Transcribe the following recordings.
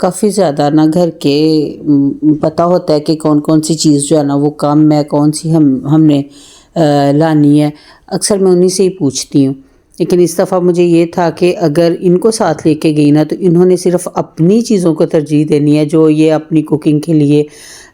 کافی زیادہ نا گھر کے پتہ ہوتا ہے کہ کون کون سی چیز جو ہے نا وہ کم ہے، کون سی ہم نے لانی ہے، اکثر میں انہی سے ہی پوچھتی ہوں۔ لیکن اس دفعہ مجھے یہ تھا کہ اگر ان کو ساتھ لے کے گئی نا تو انہوں نے صرف اپنی چیزوں کو ترجیح دینی ہے جو یہ اپنی کوکنگ کے لیے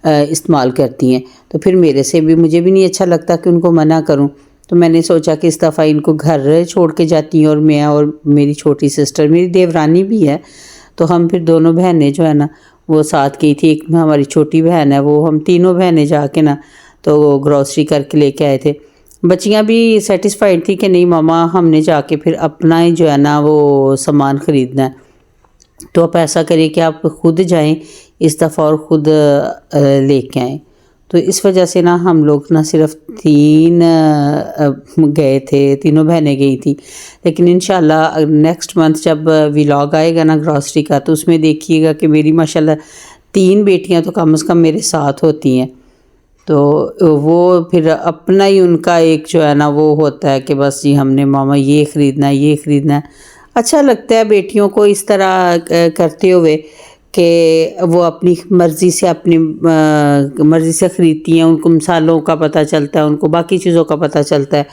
استعمال کرتی ہیں، تو پھر مجھے بھی نہیں اچھا لگتا کہ ان کو منع کروں۔ تو میں نے سوچا کہ اس دفعہ ان کو گھر چھوڑ کے جاتی ہیں، اور میں اور میری چھوٹی سسٹر، میری دیورانی بھی ہے، تو ہم پھر دونوں بہنیں جو ہے نا وہ ساتھ گئی تھی۔ ایک ہماری چھوٹی بہن ہے، وہ ہم تینوں بہنیں جا کے نا تو وہ گروسری کر کے لے کے آئے تھے۔ بچیاں بھی سیٹسفائیڈ تھی کہ نہیں ماما ہم نے جا کے پھر اپنا ہی جو ہے نا وہ سامان خریدنا ہے، تو آپ ایسا کریں کہ آپ خود جائیں اس دفعہ اور خود لے کے آئیں۔ تو اس وجہ سے نا ہم لوگ نہ صرف تین گئے تھے، تینوں بہنیں گئی تھی، لیکن انشاءاللہ نیکسٹ منتھ جب ولاگ آئے گا نا گروسری کا تو اس میں دیکھیے گا کہ میری ماشاءاللہ 3 بیٹیاں تو کم از کم میرے ساتھ ہوتی ہیں، تو وہ پھر اپنا ہی ان کا ایک جو ہے نا وہ ہوتا ہے کہ بس جی ہم نے ماما یہ خریدنا ہے یہ خریدنا ہے۔ اچھا لگتا ہے بیٹیوں کو اس طرح کرتے ہوئے کہ وہ اپنی مرضی سے خریدتی ہیں، ان کو مسالوں کا پتہ چلتا ہے، ان کو باقی چیزوں کا پتہ چلتا ہے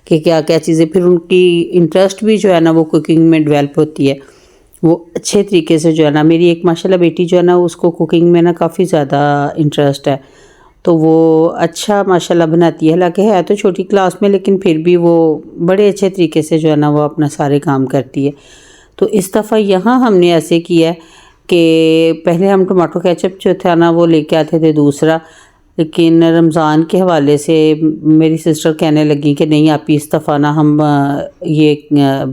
کہ کیا کیا چیزیں، پھر ان کی انٹرسٹ بھی جو ہے نا وہ کوکنگ میں ڈیولپ ہوتی ہے، وہ اچھے طریقے سے جو ہے نا۔ میری ایک ماشاءاللہ بیٹی جو ہے نا اس کو کوکنگ میں نا کافی زیادہ انٹرسٹ ہے، تو وہ اچھا ماشاءاللہ بناتی ہے، حالانکہ ہے تو چھوٹی کلاس میں لیکن پھر بھی وہ بڑے اچھے طریقے سے جو ہے نا وہ اپنا سارے کام کرتی ہے۔ تو اس دفعہ یہاں ہم نے ایسے کیا ہے کہ پہلے ہم ٹماٹو کیچپ جو تھا نا وہ لے کے آتے تھے دوسرا، لیکن رمضان کے حوالے سے میری سسٹر کہنے لگی کہ نہیں آپ اس دفعہ نا ہم یہ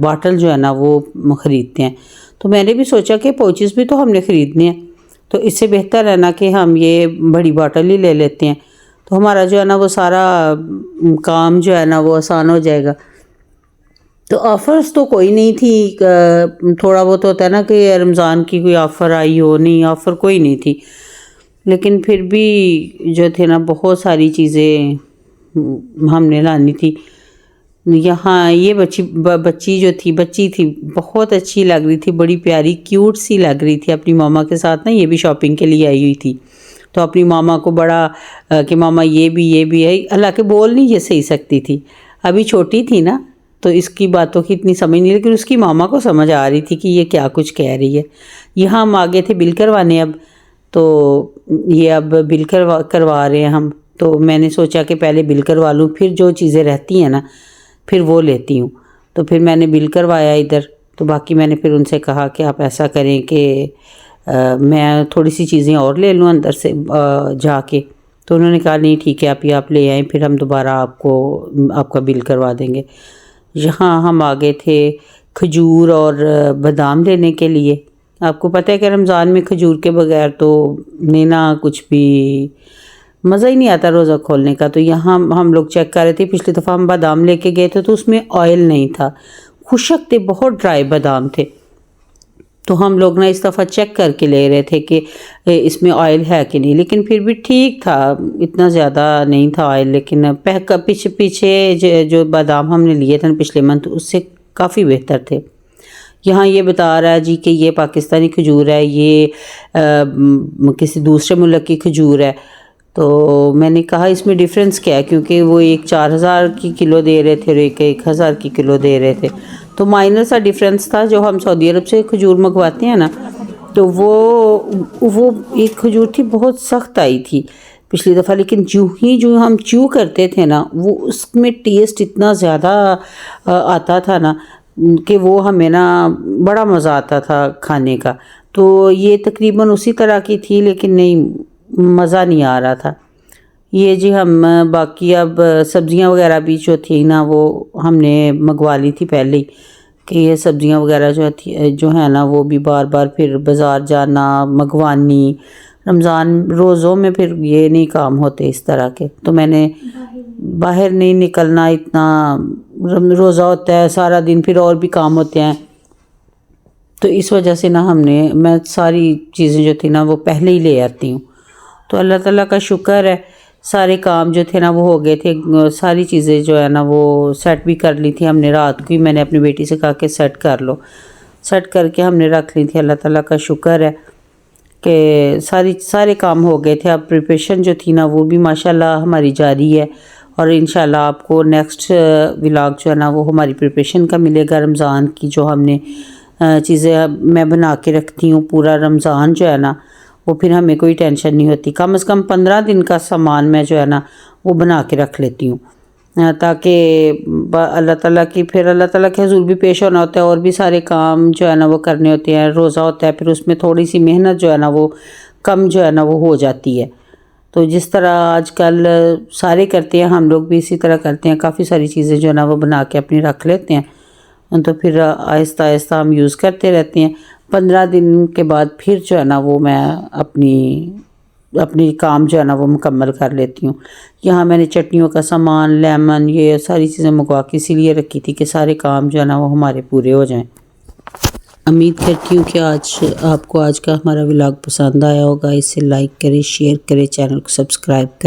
باٹل جو ہے نا وہ خریدتے ہیں، تو میں نے بھی سوچا کہ پوچز بھی تو ہم نے خریدنے ہیں، تو اس سے بہتر ہے نا کہ ہم یہ بڑی باٹل ہی لے لیتے ہیں، تو ہمارا جو ہے نا وہ سارا کام جو ہے نا وہ آسان ہو جائے گا۔ تو آفرز تو کوئی نہیں تھی، تھوڑا بہت ہوتا ہے نا کہ رمضان کی کوئی آفر آئی ہو، نہیں آفر کوئی نہیں تھی، لیکن پھر بھی جو تھے نا بہت ساری چیزیں ہم نے لانی تھی۔ یہاں یہ بچی تھی بہت اچھی لگ رہی تھی، بڑی پیاری کیوٹ سی لگ رہی تھی اپنی ماما کے ساتھ نا، یہ بھی شاپنگ کے لیے آئی ہوئی تھی، تو اپنی ماما کو بڑا کہ ماما یہ بھی ہے، حالانکہ بول نہیں یہ صحیح سکتی تھی، ابھی چھوٹی تھی نا تو اس کی باتوں کی اتنی سمجھ نہیں، لیکن اس کی ماما کو سمجھ آ رہی تھی کہ یہ کیا کچھ کہہ رہی ہے۔ یہاں ہم آگے تھے بل کروانے، اب تو یہ اب بل کروا رہے ہیں ہم، تو میں نے سوچا کہ پہلے بل کروا لوں، پھر جو چیزیں رہتی ہیں نا پھر وہ لیتی ہوں، تو پھر میں نے بل کروایا ادھر، تو باقی میں نے پھر ان سے کہا کہ آپ ایسا کریں کہ میں تھوڑی سی چیزیں اور لے لوں اندر سے جا کے، تو انہوں نے کہا نہیں ٹھیک ہے آپ لے آئیں، پھر ہم دوبارہ آپ کا بل کروا دیں گے۔ یہاں ہم آگے تھے کھجور اور بادام لینے کے لیے۔ آپ کو پتہ ہے کہ رمضان میں کھجور کے بغیر تو نینا کچھ بھی مزہ ہی نہیں آتا روزہ کھولنے کا، تو یہاں ہم لوگ چیک کر رہے تھے، پچھلی دفعہ ہم بادام لے کے گئے تھے تو اس میں آئل نہیں تھا، خشک تھے، بہت ڈرائی بادام تھے، تو ہم لوگ نا اس دفعہ چیک کر کے لے رہے تھے کہ اس میں آئل ہے کہ نہیں، لیکن پھر بھی ٹھیک تھا، اتنا زیادہ نہیں تھا آئل، لیکن پیچھے جو بادام ہم نے لیے تھے پچھلے منتھ اس سے کافی بہتر تھے۔ یہاں یہ بتا رہا ہے جی کہ یہ پاکستانی کھجور ہے، یہ کسی دوسرے ملک کی کھجور ہے، تو میں نے کہا اس میں ڈیفرنس کیا ہے، کیونکہ وہ ایک 4000 کی کلو دے رہے تھے اور ایک 1000 کی کلو دے رہے تھے، تو مائنر سا ڈیفرنس تھا۔ جو ہم سعودی عرب سے کھجور منگواتے ہیں نا تو وہ ایک کھجور تھی بہت سخت آئی تھی پچھلی دفعہ، لیکن جو ہم چیو کرتے تھے نا وہ اس میں ٹیسٹ اتنا زیادہ آتا تھا نا کہ وہ ہمیں نا بڑا مزہ آتا تھا کھانے کا، تو یہ تقریباً اسی طرح کی تھی لیکن نہیں مزہ نہیں آ رہا تھا۔ یہ جی ہم باقی اب سبزیاں وغیرہ بھی جو تھی نا وہ ہم نے منگوا لی تھی پہلے ہی، کہ یہ سبزیاں وغیرہ جو ہے نا وہ بھی بار بار پھر بازار جانا منگوانی، رمضان روزوں میں پھر یہ نہیں کام ہوتے اس طرح کے، تو میں نے باہر نہیں نکلنا، اتنا روزہ ہوتا ہے سارا دن، پھر اور بھی کام ہوتے ہیں، تو اس وجہ سے نا میں ساری چیزیں جو تھی نا وہ پہلے ہی لے آتی ہوں۔ تو اللہ تعالیٰ کا شکر ہے سارے کام جو تھے نا وہ ہو گئے تھے، ساری چیزیں جو ہے نا وہ سیٹ بھی کر لی تھی ہم نے، رات کو ہی میں نے اپنی بیٹی سے کہا کہ سیٹ کر لو، سیٹ کر کے ہم نے رکھ لی تھی، اللہ تعالیٰ کا شکر ہے۔ کہ سارے کام ہو گئے تھے. اب پریپریشن جو تھی نا وہ بھی ماشاءاللہ ہماری جاری ہے, اور انشاءاللہ آپ کو نیکسٹ ولاگ جو ہے نا وہ ہماری پریپریشن کا ملے گا. رمضان کی جو ہم نے چیزیں میں بنا کے رکھتی ہوں پورا رمضان جو ہے نا, وہ پھر ہمیں کوئی ٹینشن نہیں ہوتی. کم از کم 15 دن کا سامان میں جو ہے نا وہ بنا کے رکھ لیتی ہوں, تاکہ اللہ تعالیٰ کے حضور بھی پیش ہونا ہوتا ہے, اور بھی سارے کام جو ہے نا وہ کرنے ہوتے ہیں. روزہ ہوتا ہے, پھر اس میں تھوڑی سی محنت جو ہے نا وہ کم جو ہے نا وہ ہو جاتی ہے. تو جس طرح آج کل سارے کرتے ہیں, ہم لوگ بھی اسی طرح کرتے ہیں. کافی ساری چیزیں جو ہے نا وہ بنا کے اپنی رکھ لیتے ہیں, تو پھر آہستہ آہستہ ہم یوز کرتے رہتے ہیں. 15 دن کے بعد پھر جو ہے نا وہ میں اپنی کام جو ہے نا وہ مکمل کر لیتی ہوں. یہاں میں نے چٹنیوں کا سامان, لیمن, یہ ساری چیزیں منگوا کے اسی لیے رکھی تھی کہ سارے کام جو ہے نا وہ ہمارے پورے ہو جائیں. امید کرتی ہوں کہ آپ کو آج کا ہمارا ولاگ پسند آیا ہوگا. اسے لائک کریں, شیئر کریں, چینل کو سبسکرائب کریں.